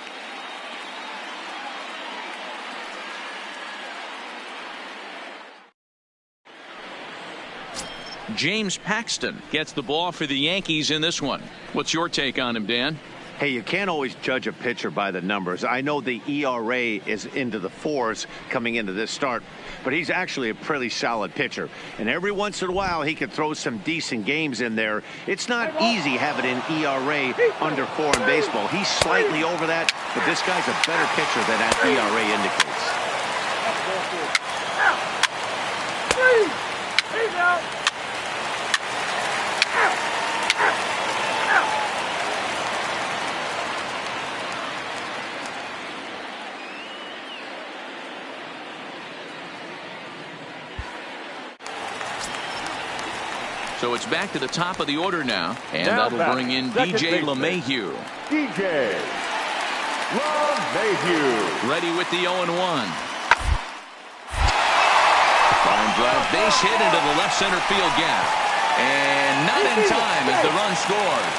James Paxton gets the ball for the Yankees in this one. What's your take on him, Dan? Hey, you can't always judge a pitcher by the numbers. I know the ERA is into the 4s coming into this start, but he's actually a pretty solid pitcher. And every once in a while, he can throw some decent games in there. It's not easy having an ERA under 4 in baseball. He's slightly over that, but this guy's a better pitcher than that ERA indicates. So it's back to the top of the order now, and that'll bring in DJ LeMahieu. DJ LeMahieu. Ready with the 0-1. Line drive, base hit into the left center field gap. And not in time as the run scores.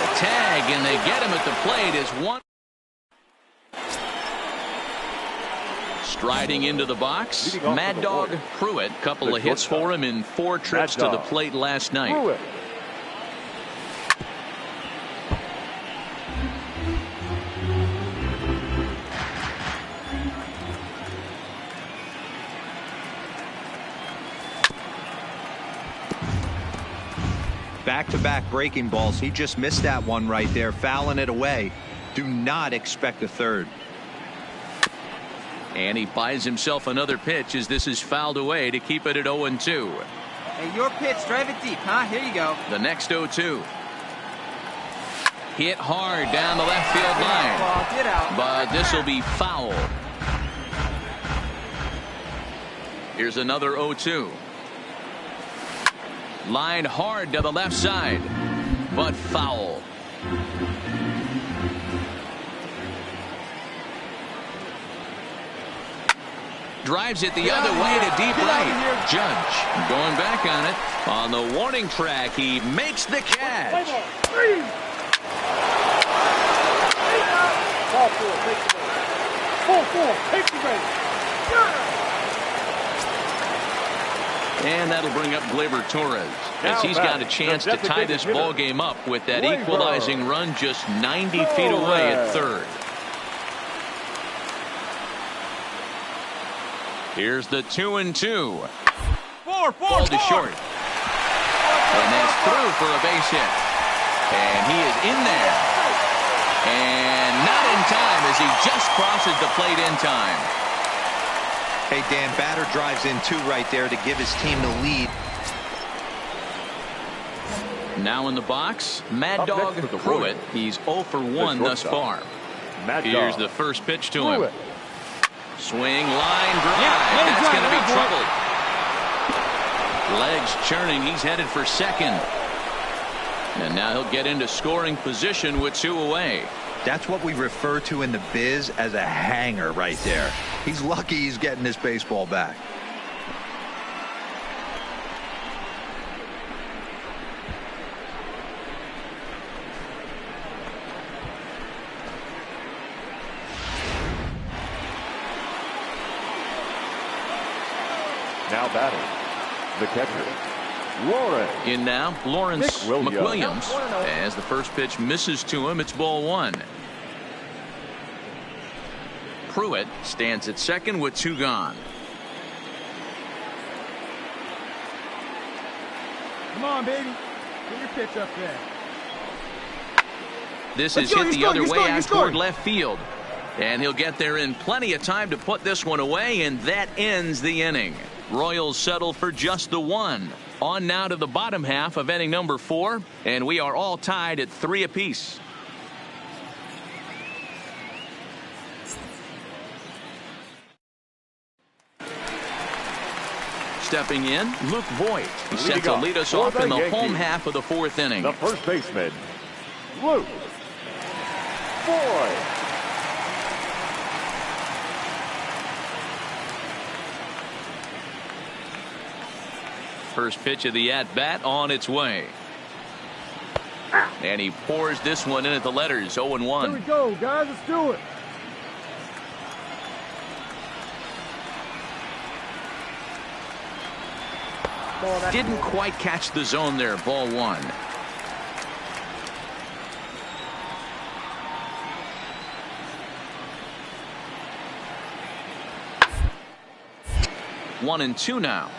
A tag, and they get him at the plate as one. Striding into the box, Mad Dog Pruitt. Couple of hits for him in 4 trips to the plate last night. Back-to-back breaking balls. He just missed that one right there, fouling it away. Do not expect a third. And he buys himself another pitch as this is fouled away to keep it at 0-2. Hey, your pitch, drive it deep, huh? Here you go. The next 0-2. Hit hard down the left field line. Get out. But this will be foul. Here's another 0-2. Lined hard to the left side, but foul. Drives it the other way to deep right. Judge going back on it. On the warning track, he makes the catch. And that'll bring up Gleyber Torres as he's got a chance to tie this ball game up with that equalizing run just 90 feet away at third. Here's the 2-2. Ball to short. And that's through for a base hit. And he is in there. And not in time as he just crosses the plate in time. Hey, Dan, batter drives in 2 right there to give his team the lead. Now in the box, Mad Dog Pruitt. He's 0 for 1 thus far. Here's the first pitch to him. Swing, line drive. That's going to be trouble. Legs churning. He's headed for second. And now he'll get into scoring position with 2 away. That's what we refer to in the biz as a hanger right there. He's lucky he's getting this baseball back. Now batting, the catcher, Lawrence. In now, Lawrence McWilliams. As the first pitch misses to him, it's ball 1. Pruitt stands at second with 2 gone. Come on, baby. Get your pitch up there. This is hit the other way out toward left field. And he'll get there in plenty of time to put this one away, and that ends the inning. Royals settle for just the 1. On now to the bottom half of inning number 4, and we are all tied at 3 apiece. Stepping in, Luke Voigt. He's set to lead us off in the home half of the 4th inning. The first baseman, Luke Voigt. First pitch of the at-bat on its way. And he pours this one in at the letters, 0-1. Here we go, guys. Let's do it. Didn't quite catch the zone there, ball 1. 1-2 now.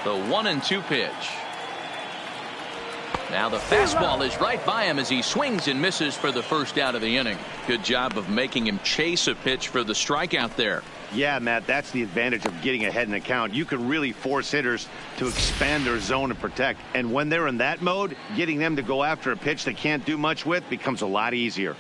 The 1-2 pitch. Now the fastball is right by him as he swings and misses for the first out of the inning. Good job of making him chase a pitch for the strikeout there. Yeah, Matt, that's the advantage of getting ahead in the count. You can really force hitters to expand their zone and protect. And when they're in that mode, getting them to go after a pitch they can't do much with becomes a lot easier.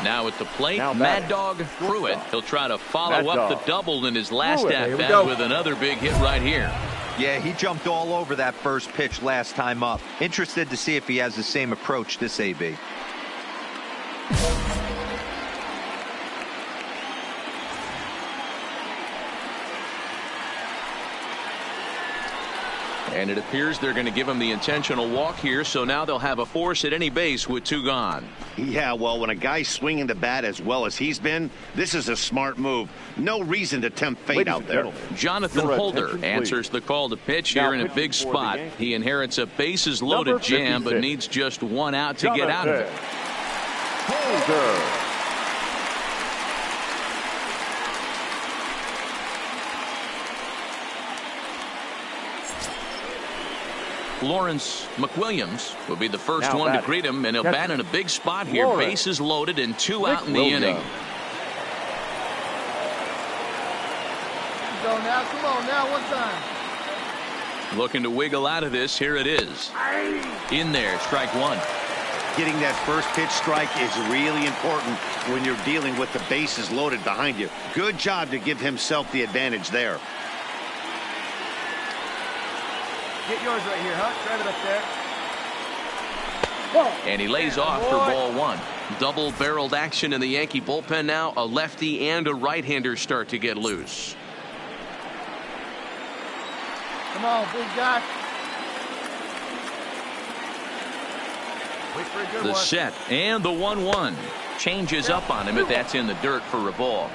Now at the plate, Mad Dog Pruitt. He'll try to follow up the double in his last at-bat with another big hit right here. Yeah, he jumped all over that first pitch last time up. Interested to see if he has the same approach this AB. And it appears they're going to give him the intentional walk here, so now they'll have a force at any base with 2 gone. Yeah, well, when a guy's swinging the bat as well as he's been, this is a smart move. No reason to tempt fate out there. Jonathan Holder answers the call to pitch here in a big spot. He inherits a bases-loaded jam, but needs just 1 out to get out of it. Holder. Lawrence McWilliams will be the first one to greet him, and he'll bat in a big spot here. Bases loaded and 2 out in the inning. Go now, come on now, one time. Looking to wiggle out of this. Here it is. In there, strike 1. Getting that first pitch strike is really important when you're dealing with the bases loaded behind you. Good job to give himself the advantage there. Get yours right here, Huck. Drive it up there. And he lays off for ball 1. Double-barreled action in the Yankee bullpen now. A lefty and a right-hander start to get loose. Come on, big guy. Wait for a good one. The set and the 1-1. Changes up on him if that's in the dirt for a ball.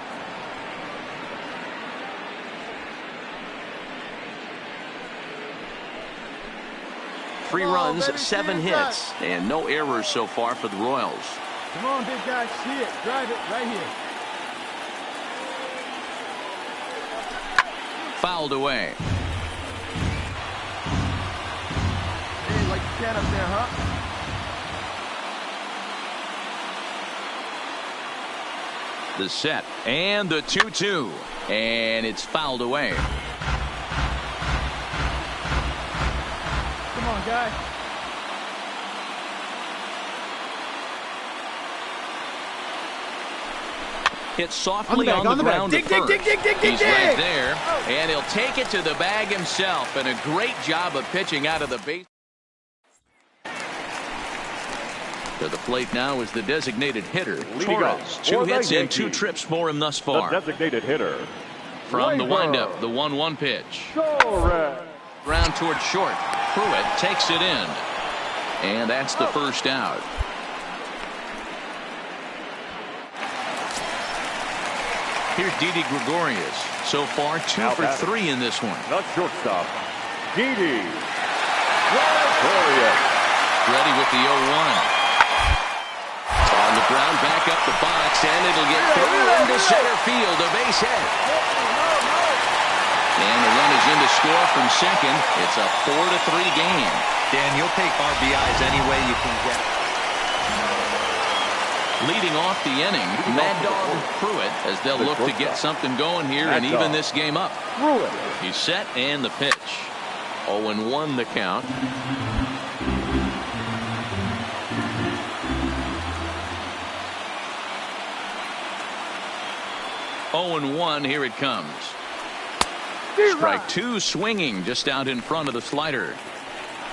Three runs, 7 hits, and no errors so far for the Royals. Come on, big guy, see it. Drive it right here. Fouled away. Hey, like you can up there, huh? The set and the 2-2, and it's fouled away. Come on, guy. Hit softly on the ground to first. He's right there, and he'll take it to the bag himself, and a great job of pitching out of the base. To the plate now is the designated hitter, Torres. 2 hits and 2 trips for him thus far. The designated hitter. From the windup, the 1-1 pitch. Ground toward short. Pruitt takes it in. And that's the first out. Here's Didi Gregorius. So far, 2 for 3 in this one. The shortstop, Didi Gregorius. Ready with the 0-1. On the ground, back up the box, and it'll get through into center field, a base hit. And the run is in to score from second. It's a 4-3 game. Dan, you'll take RBIs any way you can get. Leading off the inning, Mad Dog Pruitt, as they'll look to get something going here and even this game up. He's set and the pitch. 0-1 the count. Oh-1, here it comes. Strike 2, swinging just out in front of the slider.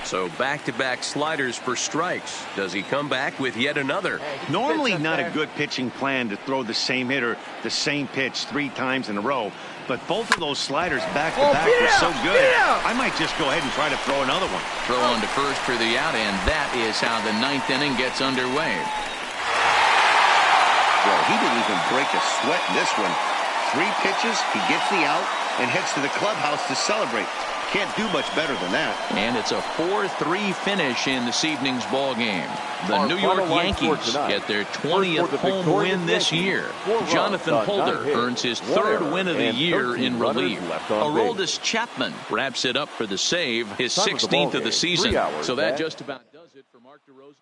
So back-to-back sliders for strikes. Does he come back with yet another? Normally not a good pitching plan to throw the same hitter the same pitch 3 times in a row, but both of those sliders back-to-back were so good, I might just go ahead and try to throw another one. Throw on to first for the out, and that is how the 9th inning gets underway. Well, he didn't even break a sweat in this one. 3 pitches, he gets the out, and heads to the clubhouse to celebrate. Can't do much better than that. And it's a 4-3 finish in this evening's ball game. The New York Yankees get their 20th home win this year. Jonathan Holder earns his 3rd win of the year in relief. Aroldis Chapman wraps it up for the save, his 16th of the season. So that just about does it for Mark DeRosa.